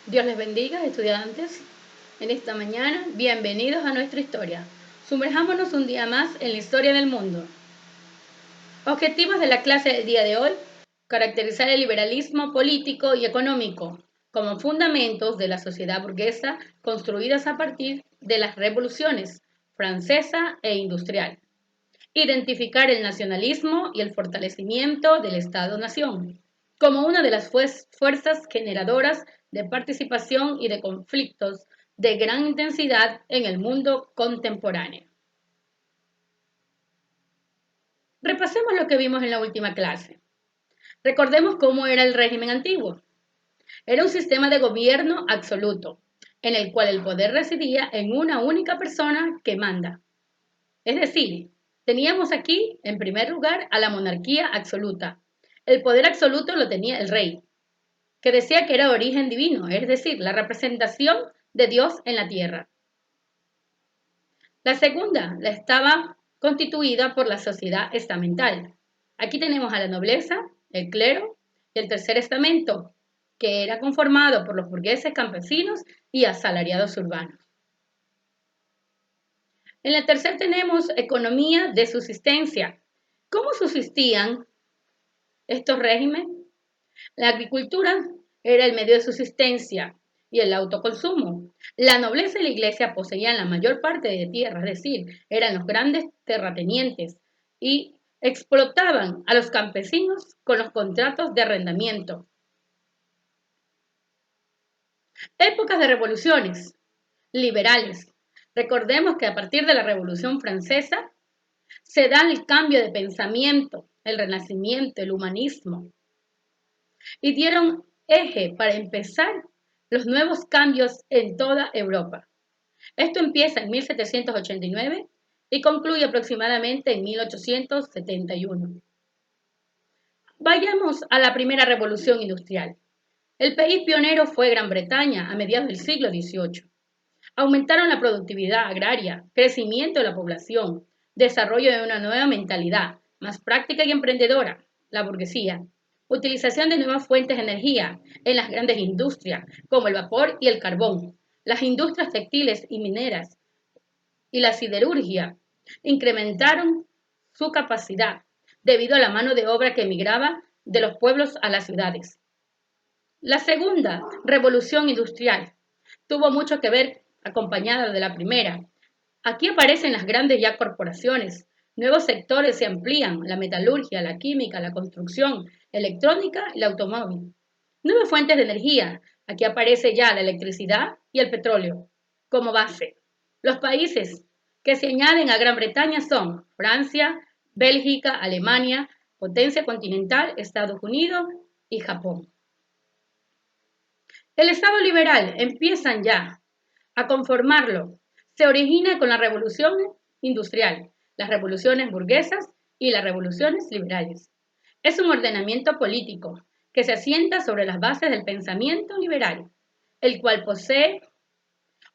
Dios les bendiga, estudiantes. En esta mañana, bienvenidos a nuestra historia. Sumerjámonos un día más en la historia del mundo. Objetivos de la clase del día de hoy: caracterizar el liberalismo político y económico como fundamentos de la sociedad burguesa construidas a partir de las revoluciones francesa e industrial. Identificar el nacionalismo y el fortalecimiento del Estado-nación como una de las fuerzas generadoras de participación y de conflictos de gran intensidad en el mundo contemporáneo. Repasemos lo que vimos en la última clase. Recordemos cómo era el régimen antiguo. Era un sistema de gobierno absoluto, en el cual el poder residía en una única persona que manda. Es decir, teníamos aquí, en primer lugar, a la monarquía absoluta. El poder absoluto lo tenía el rey, que decía que era de origen divino, es decir, la representación de Dios en la tierra. La segunda la estaba constituida por la sociedad estamental. Aquí tenemos a la nobleza, el clero y el tercer estamento, que era conformado por los burgueses campesinos y asalariados urbanos. En la tercera tenemos economía de subsistencia. ¿Cómo subsistían estos regímenes? La agricultura era el medio de subsistencia y el autoconsumo. La nobleza y la iglesia poseían la mayor parte de tierra, es decir, eran los grandes terratenientes y explotaban a los campesinos con los contratos de arrendamiento. Épocas de revoluciones liberales. Recordemos que a partir de la Revolución Francesa se da el cambio de pensamiento, el renacimiento, el humanismo, y dieron eje para empezar los nuevos cambios en toda Europa. Esto empieza en 1789 y concluye aproximadamente en 1871. Vayamos a la primera revolución industrial. El país pionero fue Gran Bretaña a mediados del siglo XVIII. Aumentaron la productividad agraria, crecimiento de la población, desarrollo de una nueva mentalidad, más práctica y emprendedora, la burguesía, utilización de nuevas fuentes de energía en las grandes industrias, como el vapor y el carbón, las industrias textiles y mineras y la siderurgia, incrementaron su capacidad debido a la mano de obra que emigraba de los pueblos a las ciudades. La segunda revolución industrial tuvo mucho que ver acompañada de la primera. Aquí aparecen las grandes ya corporaciones, nuevos sectores se amplían, la metalurgia, la química, la construcción, electrónica y el automóvil. Nuevas fuentes de energía, aquí aparece ya la electricidad y el petróleo como base. Los países que se añaden a Gran Bretaña son Francia, Bélgica, Alemania, potencia continental, Estados Unidos y Japón. El Estado liberal empiezan ya a conformarlo. Se origina con la revolución industrial, las revoluciones burguesas y las revoluciones liberales. Es un ordenamiento político que se asienta sobre las bases del pensamiento liberal, el cual posee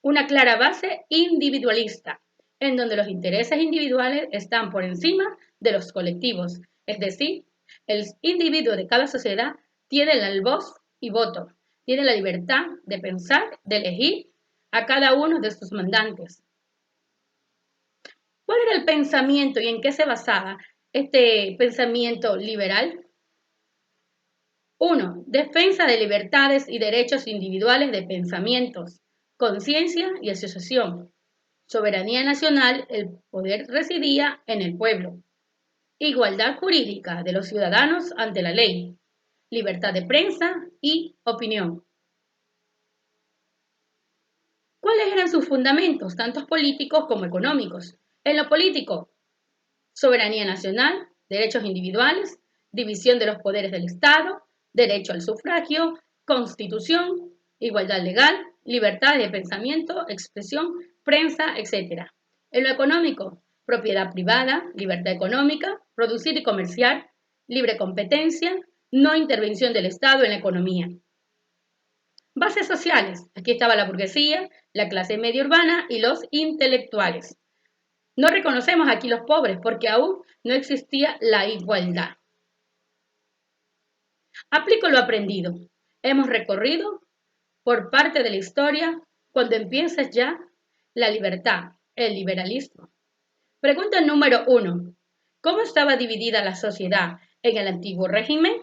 una clara base individualista, en donde los intereses individuales están por encima de los colectivos, es decir, el individuo de cada sociedad tiene la voz y voto, tiene la libertad de pensar, de elegir a cada uno de sus mandantes. ¿Cuál era el pensamiento y en qué se basaba este pensamiento liberal? 1. Defensa de libertades y derechos individuales de pensamientos, conciencia y asociación. Soberanía nacional, el poder residía en el pueblo. Igualdad jurídica de los ciudadanos ante la ley. Libertad de prensa y opinión. ¿Cuáles eran sus fundamentos, tanto políticos como económicos? En lo político, soberanía nacional, derechos individuales, división de los poderes del Estado, derecho al sufragio, constitución, igualdad legal, libertad de pensamiento, expresión, prensa, etc. En lo económico, propiedad privada, libertad económica, producir y comerciar, libre competencia, no intervención del Estado en la economía. Bases sociales. Aquí estaba la burguesía, la clase media urbana y los intelectuales. No reconocemos aquí los pobres porque aún no existía la igualdad. Aplico lo aprendido. Hemos recorrido por parte de la historia cuando empieza ya la libertad, el liberalismo. Pregunta número 1. ¿Cómo estaba dividida la sociedad en el antiguo régimen?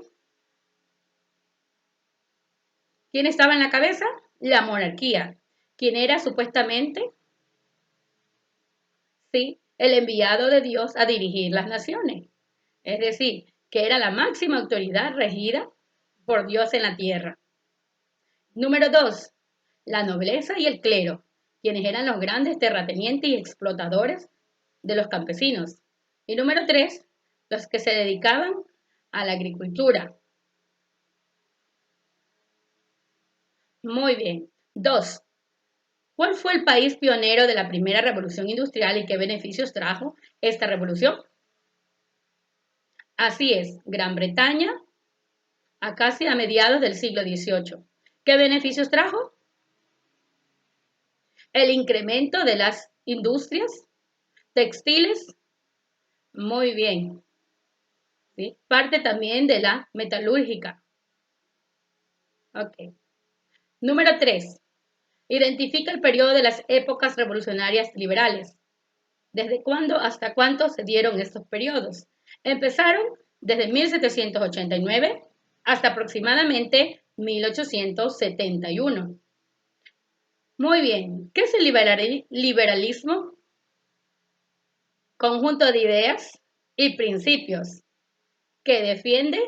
¿Quién estaba en la cabeza? La monarquía. ¿Quién era supuestamente? Sí, el enviado de Dios a dirigir las naciones. Es decir, que era la máxima autoridad regida por Dios en la tierra. Número 2. La nobleza y el clero, quienes eran los grandes terratenientes y explotadores de los campesinos. Y número 3. Los que se dedicaban a la agricultura. Muy bien. 2. ¿Cuál fue el país pionero de la primera revolución industrial y qué beneficios trajo esta revolución? Así es, Gran Bretaña, a casi a mediados del siglo XVIII. ¿Qué beneficios trajo? El incremento de las industrias textiles, muy bien, ¿sí? Parte también de la metalúrgica. Ok. Número 3. Identifica el periodo de las épocas revolucionarias liberales. ¿Desde cuándo hasta cuánto se dieron estos periodos? Empezaron desde 1789 hasta aproximadamente 1871. Muy bien, ¿qué es el liberalismo? Conjunto de ideas y principios que defiende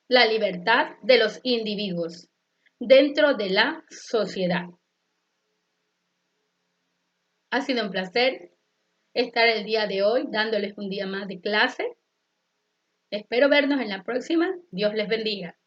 la libertad de los individuos dentro de la sociedad. Ha sido un placer estar el día de hoy dándoles un día más de clase. Espero vernos en la próxima. Dios les bendiga.